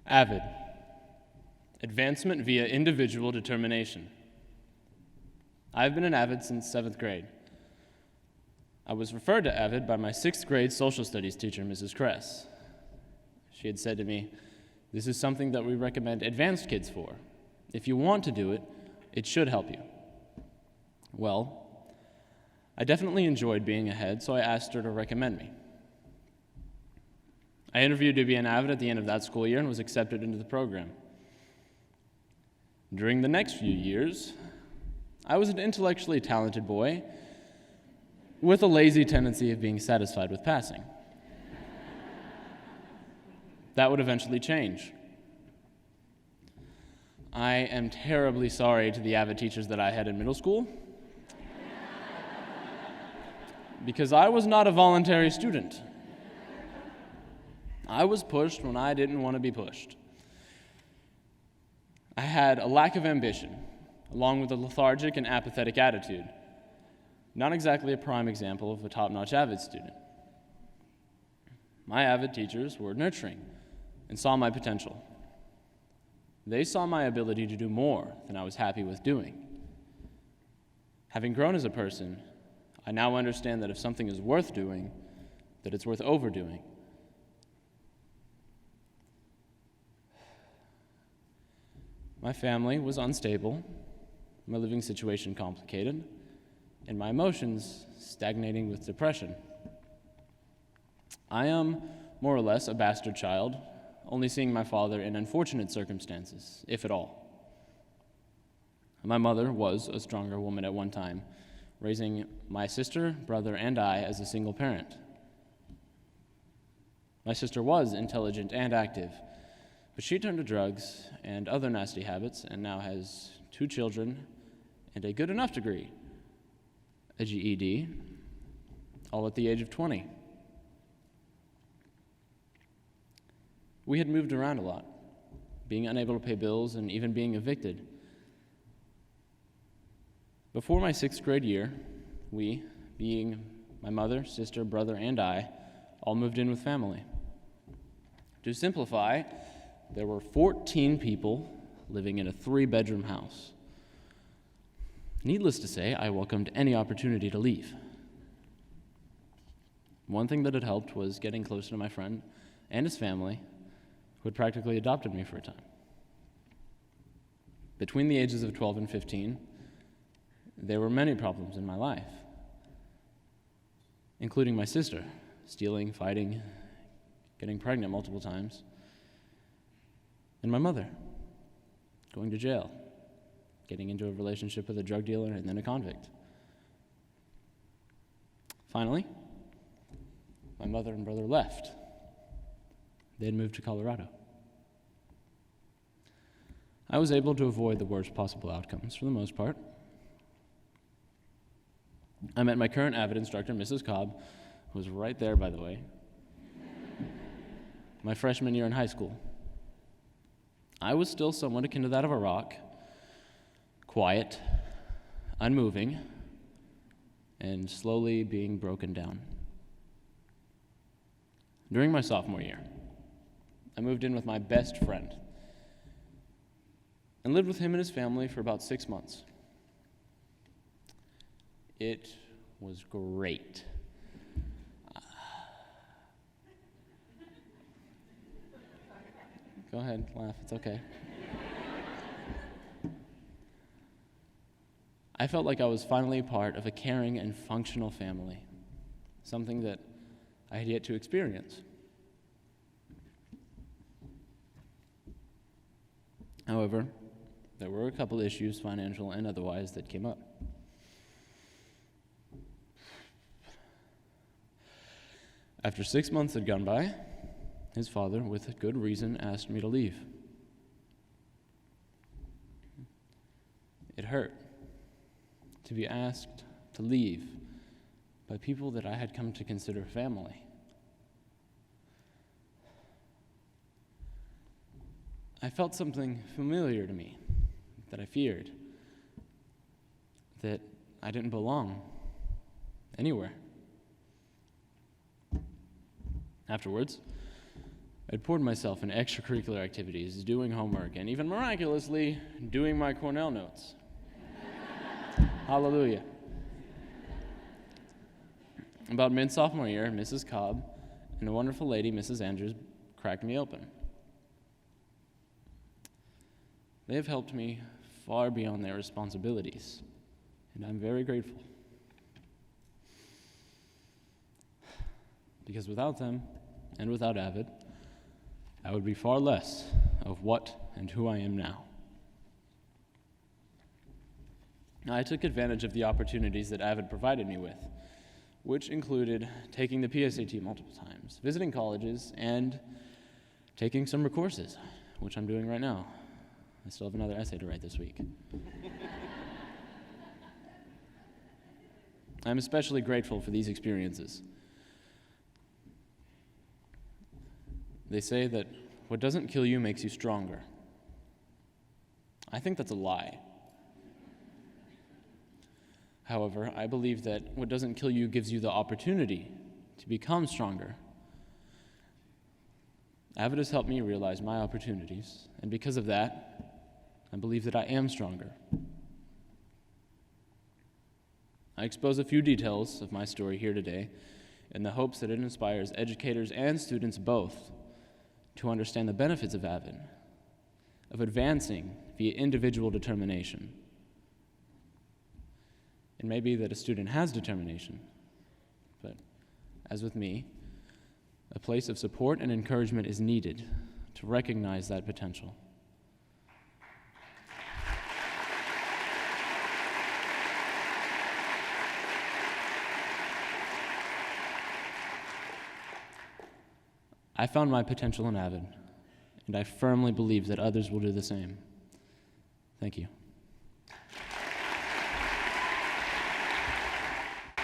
AVID, Advancement via Individual Determination. I've been an AVID since 7th grade. I was referred to AVID by my 6th grade social studies teacher, Mrs. Kress. She had said to me, "This is something that we recommend advanced kids for. If you want to do it, it should help you." Well, I definitely enjoyed being ahead, so I asked her to recommend me. I interviewed to be an AVID at the end of that school year and was accepted into the program. During the next few years, I was an intellectually talented boy with a lazy tendency of being satisfied with passing. That would eventually change. I am terribly sorry to the AVID teachers that I had in middle school, because I was not a voluntary student. I was pushed when I didn't want to be pushed. I had a lack of ambition, along with a lethargic and apathetic attitude. Not exactly a prime example of a top-notch AVID student. My AVID teachers were nurturing and saw my potential. They saw my ability to do more than I was happy with doing. Having grown as a person, I now understand that if something is worth doing, that it's worth overdoing. My family was unstable, my living situation complicated, and my emotions stagnating with depression. I am more or less a bastard child, only seeing my father in unfortunate circumstances, if at all. My mother was a stronger woman at one time, raising my sister, brother, and I as a single parent. My sister was intelligent and active, but she turned to drugs and other nasty habits and now has 2 children and a good enough degree, a GED, all at the age of 20. We had moved around a lot, being unable to pay bills and even being evicted. Before my 6th grade year, we, being my mother, sister, brother, and I, all moved in with family. To simplify, there were 14 people living in a 3-bedroom house. Needless to say, I welcomed any opportunity to leave. One thing that had helped was getting closer to my friend and his family, who had practically adopted me for a time. Between the ages of 12 and 15, there were many problems in my life, including my sister, stealing, fighting, getting pregnant multiple times, and my mother, going to jail, getting into a relationship with a drug dealer and then a convict. Finally, my mother and brother left. They had moved to Colorado. I was able to avoid the worst possible outcomes for the most part. I met my current AVID instructor, Mrs. Cobb, who was right there, by the way, my freshman year in high school. I was still somewhat akin to that of a rock, quiet, unmoving, and slowly being broken down. During my sophomore year, I moved in with my best friend and lived with him and his family for about 6 months. It was great. Go ahead, laugh, it's okay. I felt like I was finally part of a caring and functional family, something that I had yet to experience. However, there were a couple issues, financial and otherwise, that came up. After 6 months had gone by, his father, with good reason, asked me to leave. It hurt to be asked to leave by people that I had come to consider family. I felt something familiar to me that I feared, that I didn't belong anywhere. Afterwards, I'd poured myself in extracurricular activities, doing homework, and even miraculously, doing my Cornell notes. Hallelujah. About mid-sophomore year, Mrs. Cobb and a wonderful lady, Mrs. Andrews, cracked me open. They have helped me far beyond their responsibilities, and I'm very grateful. Because without them, and without AVID, I would be far less of what and who I am now. I took advantage of the opportunities that AVID provided me with, which included taking the PSAT multiple times, visiting colleges, and taking summer courses, which I'm doing right now. I still have another essay to write this week. I'm especially grateful for these experiences. They say that what doesn't kill you makes you stronger. I think that's a lie. However, I believe that what doesn't kill you gives you the opportunity to become stronger. AVID has helped me realize my opportunities, and because of that, I believe that I am stronger. I expose a few details of my story here today in the hopes that it inspires educators and students both to understand the benefits of AVID, of advancing via individual determination. It may be that a student has determination, but as with me, a place of support and encouragement is needed to recognize that potential. I found my potential in AVID, and I firmly believe that others will do the same. Thank you.